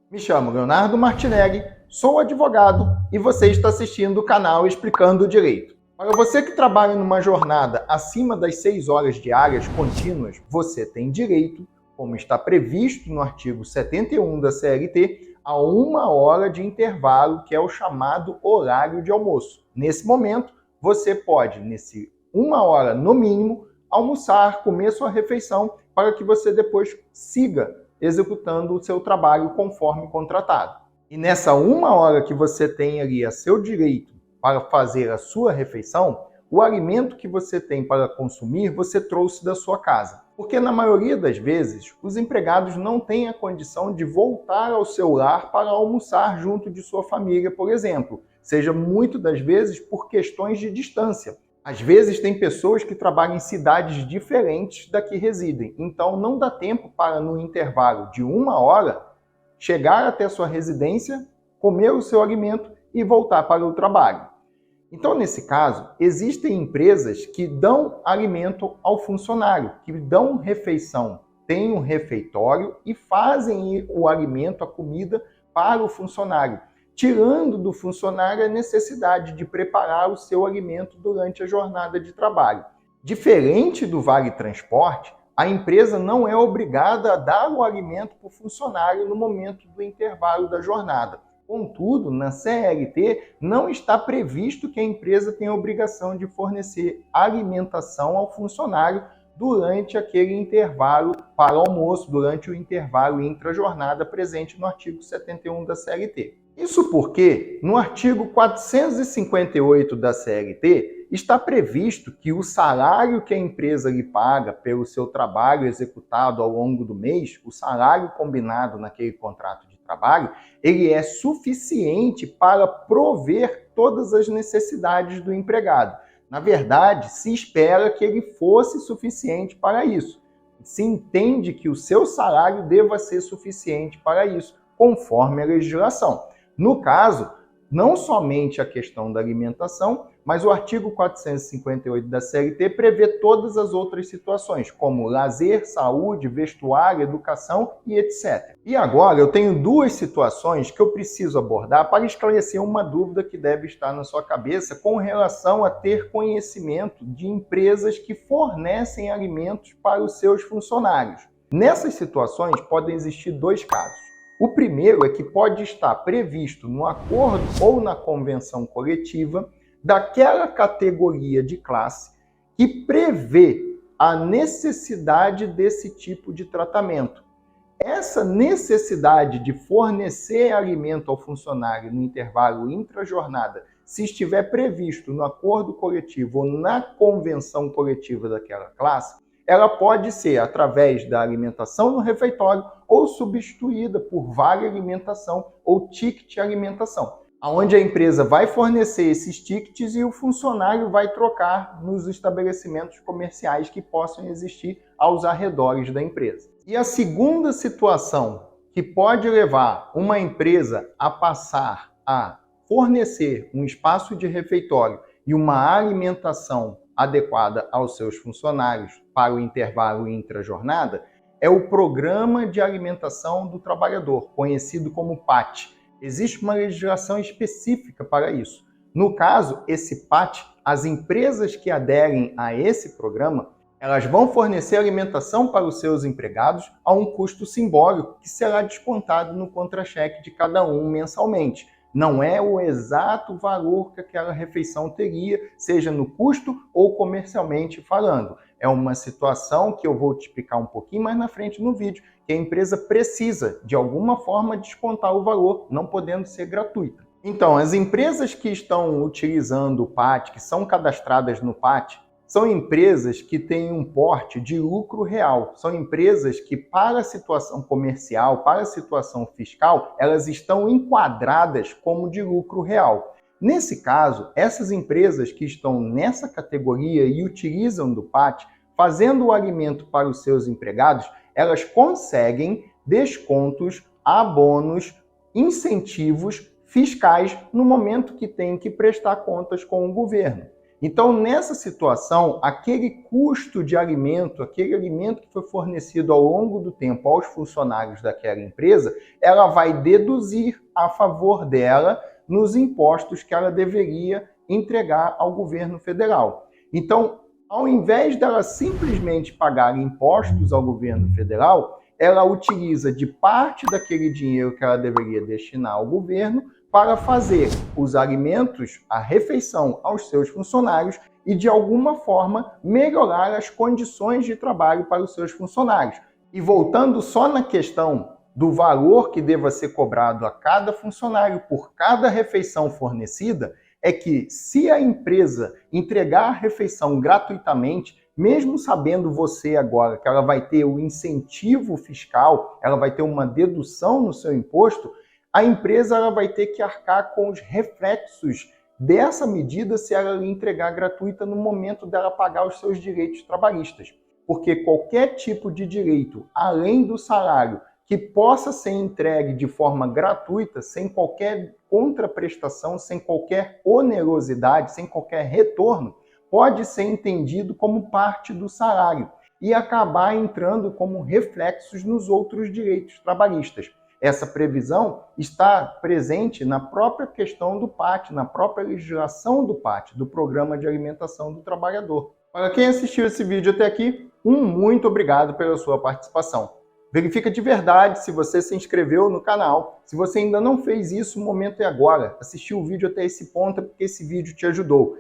Me chamo Leonardo Martinelli, sou advogado e você está assistindo o canal Explicando o Direito. Para você que trabalha numa jornada acima das 6 horas diárias contínuas, você tem direito, como está previsto no artigo 71 da CLT, a 1 hora de intervalo, que é o chamado horário de almoço. Nesse momento, você pode, nesse 1 hora no mínimo, almoçar, comer sua refeição, para que você depois siga executando o seu trabalho conforme contratado. E nessa 1 hora que você tem ali a seu direito para fazer a sua refeição, o alimento que você tem para consumir, você trouxe da sua casa. Porque na maioria das vezes, os empregados não têm a condição de voltar ao seu lar para almoçar junto de sua família, por exemplo. Seja muito das vezes por questões de distância. Às vezes tem pessoas que trabalham em cidades diferentes da que residem, então não dá tempo para, no intervalo de 1 hora, chegar até sua residência, comer o seu alimento e voltar para o trabalho. Então, nesse caso, existem empresas que dão alimento ao funcionário, que dão refeição, têm um refeitório e fazem o alimento, a comida, para o funcionário, tirando do funcionário a necessidade de preparar o seu alimento durante a jornada de trabalho. Diferente do Vale Transporte, a empresa não é obrigada a dar o alimento para o funcionário no momento do intervalo da jornada. Contudo, na CLT, não está previsto que a empresa tenha a obrigação de fornecer alimentação ao funcionário durante aquele intervalo para o almoço, durante o intervalo intra-jornada presente no artigo 71 da CLT. Isso porque, no artigo 458 da CLT, está previsto que o salário que a empresa lhe paga pelo seu trabalho executado ao longo do mês, o salário combinado naquele contrato de trabalho, ele é suficiente para prover todas as necessidades do empregado. Na verdade, se espera que ele fosse suficiente para isso. Se entende que o seu salário deva ser suficiente para isso, conforme a legislação. No caso, não somente a questão da alimentação, mas o artigo 458 da CLT prevê todas as outras situações, como lazer, saúde, vestuário, educação e etc. E agora eu tenho duas situações que eu preciso abordar para esclarecer uma dúvida que deve estar na sua cabeça com relação a ter conhecimento de empresas que fornecem alimentos para os seus funcionários. Nessas situações podem existir dois casos. O primeiro é que pode estar previsto no acordo ou na convenção coletiva daquela categoria de classe que prevê a necessidade desse tipo de tratamento. Essa necessidade de fornecer alimento ao funcionário no intervalo intra-jornada, se estiver previsto no acordo coletivo ou na convenção coletiva daquela classe, ela pode ser através da alimentação no refeitório ou substituída por vale alimentação ou ticket alimentação, onde a empresa vai fornecer esses tickets e o funcionário vai trocar nos estabelecimentos comerciais que possam existir aos arredores da empresa. E a segunda situação que pode levar uma empresa a passar a fornecer um espaço de refeitório e uma alimentação adequada aos seus funcionários para o intervalo intra-jornada é o Programa de Alimentação do Trabalhador, conhecido como PAT. Existe uma legislação específica para isso. No caso, esse PAT, as empresas que aderem a esse programa, elas vão fornecer alimentação para os seus empregados a um custo simbólico que será descontado no contra-cheque de cada um mensalmente. Não é o exato valor que aquela refeição teria, seja no custo ou comercialmente falando. É uma situação que eu vou te explicar um pouquinho mais na frente no vídeo, que a empresa precisa, de alguma forma, descontar o valor, não podendo ser gratuita. Então, as empresas que estão utilizando o PAT, que são cadastradas no PAT, são empresas que têm um porte de lucro real. São empresas que, para a situação comercial, para a situação fiscal, elas estão enquadradas como de lucro real. Nesse caso, essas empresas que estão nessa categoria e utilizam do PAT, fazendo o alimento para os seus empregados, elas conseguem descontos, abonos, incentivos fiscais no momento que têm que prestar contas com o governo. Então, nessa situação, aquele custo de alimento, aquele alimento que foi fornecido ao longo do tempo aos funcionários daquela empresa, ela vai deduzir a favor dela nos impostos que ela deveria entregar ao governo federal. Então, ao invés dela simplesmente pagar impostos ao governo federal, ela utiliza de parte daquele dinheiro que ela deveria destinar ao governo para fazer os alimentos, a refeição aos seus funcionários e, de alguma forma, melhorar as condições de trabalho para os seus funcionários. E voltando só na questão do valor que deva ser cobrado a cada funcionário por cada refeição fornecida, é que se a empresa entregar a refeição gratuitamente, mesmo sabendo você agora que ela vai ter o incentivo fiscal, ela vai ter uma dedução no seu imposto, a empresa ela vai ter que arcar com os reflexos dessa medida se ela lhe entregar gratuita no momento dela pagar os seus direitos trabalhistas. Porque qualquer tipo de direito, além do salário, que possa ser entregue de forma gratuita, sem qualquer contraprestação, sem qualquer onerosidade, sem qualquer retorno, pode ser entendido como parte do salário e acabar entrando como reflexos nos outros direitos trabalhistas. Essa previsão está presente na própria questão do PAT, na própria legislação do PAT, do Programa de Alimentação do Trabalhador. Para quem assistiu esse vídeo até aqui, muito obrigado pela sua participação. Verifica de verdade se você se inscreveu no canal. Se você ainda não fez isso, o momento é agora. Assistiu o vídeo até esse ponto é porque esse vídeo te ajudou.